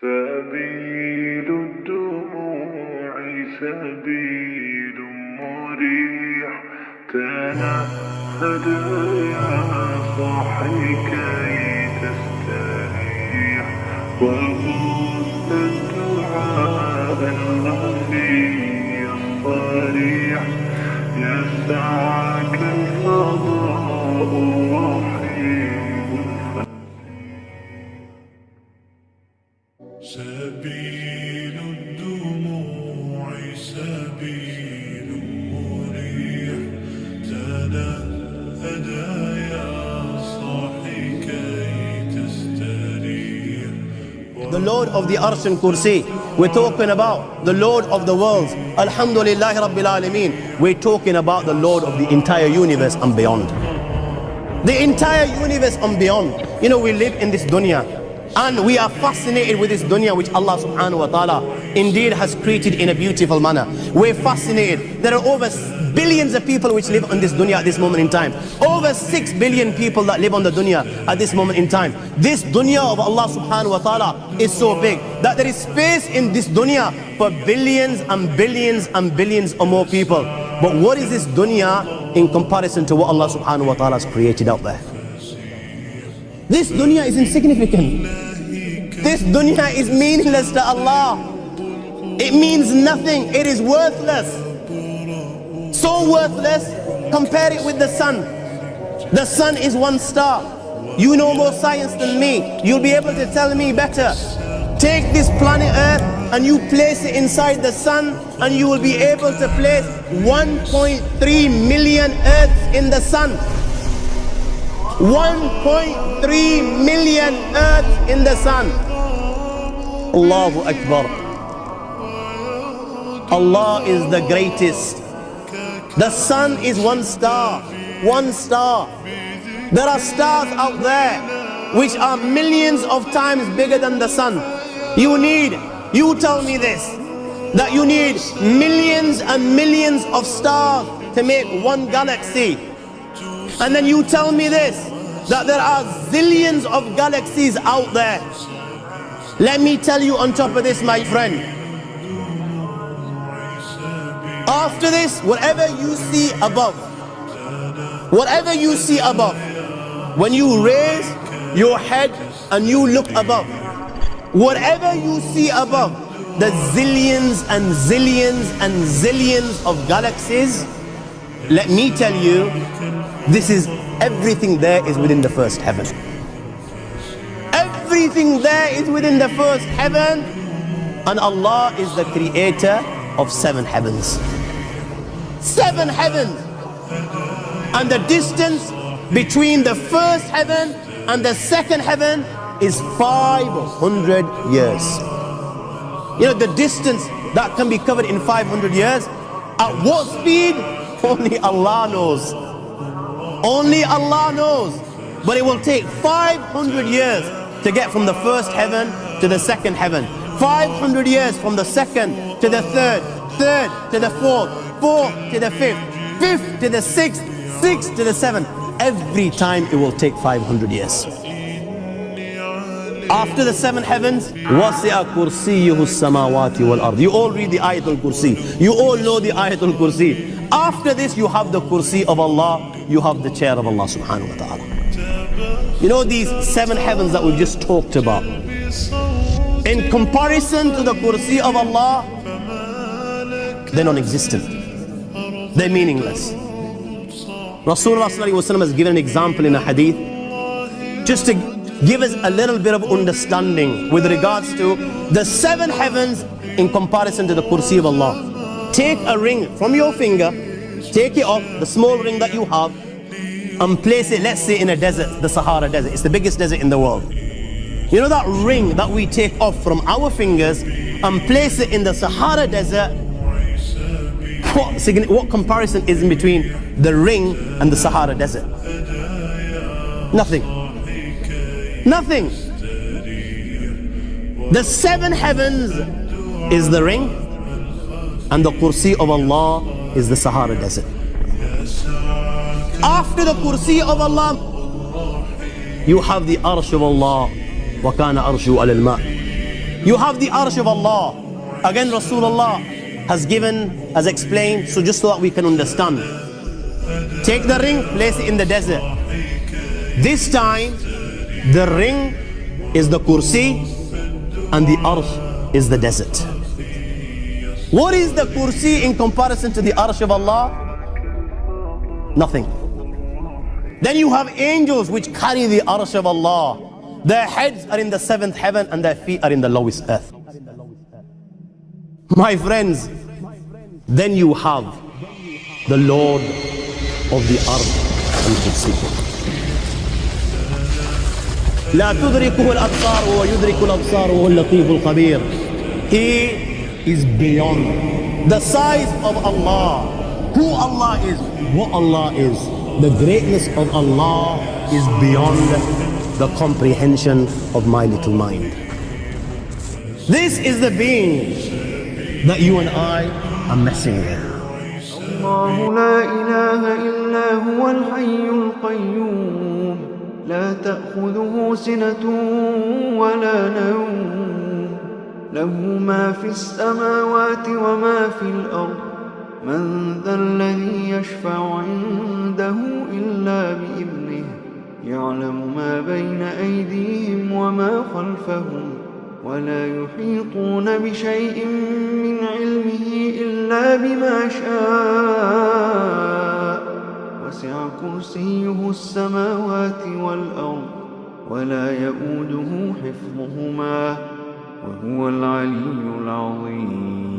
سبيل الدموع سبيل مريح تنهد يا صاحي كي تستريح وخذ الدعاء الخفي الصريح يسعك الفضاء الرحيم سبيل الدموع سبيل مريح تنهد يا صاحي كي تستريح. The Lord of the Arsh and Kursi. We're talking about the Lord of the worlds. Alhamdulillah Rabbil Alameen. We're talking about the Lord of the entire universe and beyond. The entire universe and beyond. You know, we live in this dunya, and we are fascinated with this dunya which Allah subhanahu wa ta'ala indeed has created in a beautiful manner. We're fascinated. There are over billions of people which live on this dunya at this moment in time. Over 6 billion people that live on the dunya at this moment in time. This dunya of Allah subhanahu wa ta'ala is so big that there is space in this dunya for billions and billions and billions or more people. But what is this dunya in comparison to what Allah subhanahu wa ta'ala has created out there? This dunya is insignificant. This dunya is meaningless to Allah. It means nothing. It is worthless. So worthless, compare it with the sun. The sun is one star. You know more science than me. You'll be able to tell me better. Take this planet Earth and you place it inside the sun, and you will be able to place 1.3 million Earths in the sun. 1.3 million Earths in the sun. Allahu Akbar. Allah is the greatest. The sun is one star. One star. There are stars out there which are millions of times bigger than the sun. You tell me this, that you need millions and millions of stars to make one galaxy. And then you tell me this, that there are zillions of galaxies out there. Let me tell you on top of this, my friend, after this, whatever you see above, when you raise your head and you look above, whatever you see above, the zillions and zillions and zillions of galaxies, let me tell you, this is everything there is within the first heaven. Everything there is within the first heaven, and Allah is the creator of 7 heavens. 7 heavens. And the distance between the first heaven and the second heaven is 500 years. You know, the distance that can be covered in 500 years, at what speed? Only Allah knows. Only Allah knows. But it will take 500 years to get from the first heaven to the second heaven. 500 years from the second to the third, third to the fourth, fourth to the fifth, fifth to the sixth, sixth to the seventh. Every time it will take 500 years. After the 7 heavens, وَسِعَ كُرْسِيُّهُ السَّمَاوَاتِ وَالْأَرْضِ. You all read the Ayatul Kursi. You all know the Ayatul Kursi. After this, you have the Kursi of Allah. You have the chair of Allah subhanahu wa ta'ala. You know these 7 heavens that we've just talked about, in comparison to the Kursi of Allah, they're non-existent. They're meaningless. Rasulullah has given an example in a hadith, just to give us a little bit of understanding with regards to the 7 heavens in comparison to the Kursi of Allah. Take a ring from your finger, take it off, the small ring that you have, and place it, let's say, in a desert, the Sahara Desert. It's the biggest desert in the world. You know that ring that we take off from our fingers and place it in the Sahara Desert? What comparison is in between the ring and the Sahara Desert? Nothing. Nothing. The 7 heavens is the ring, and the Kursi of Allah is the Sahara Desert. After the Kursi of Allah, you have the Arsh of Allah. وَكَانَ أَرْشُهُ عَلَى الْمَاءِ. You have the arsh of Allah. Again, Rasulullah has explained, so just so that we can understand. Take the ring, place it in the desert. This time, the ring is the kursi and the arsh is the desert. What is the kursi in comparison to the arsh of Allah? Nothing. Then you have angels which carry the arsh of Allah. Their heads are in the 7th heaven and their feet are in the lowest earth. My friends, then you have the Lord of the Arsh al-Kursi. لا تدركه الأبصار وهو يدرك الأبصار وهو اللطيف الخبير. He is beyond the size of Allah, who Allah is, what Allah is. The greatness of Allah is beyond the comprehension of my little mind. This is the being that you and I are messing with. الله لا إله إلا هو الحي القيوم لا تأخذه سنة ولا نوم له ما في السماوات وما في الأرض من ذا الذي يشفع عنده إلا بإذنه يعلم ما بين أيديهم وما خلفهم ولا يحيطون بشيء من علمه إلا بما شاء وسع كرسيه السماوات والأرض ولا يؤوده حفظهما وهو العلي العظيم.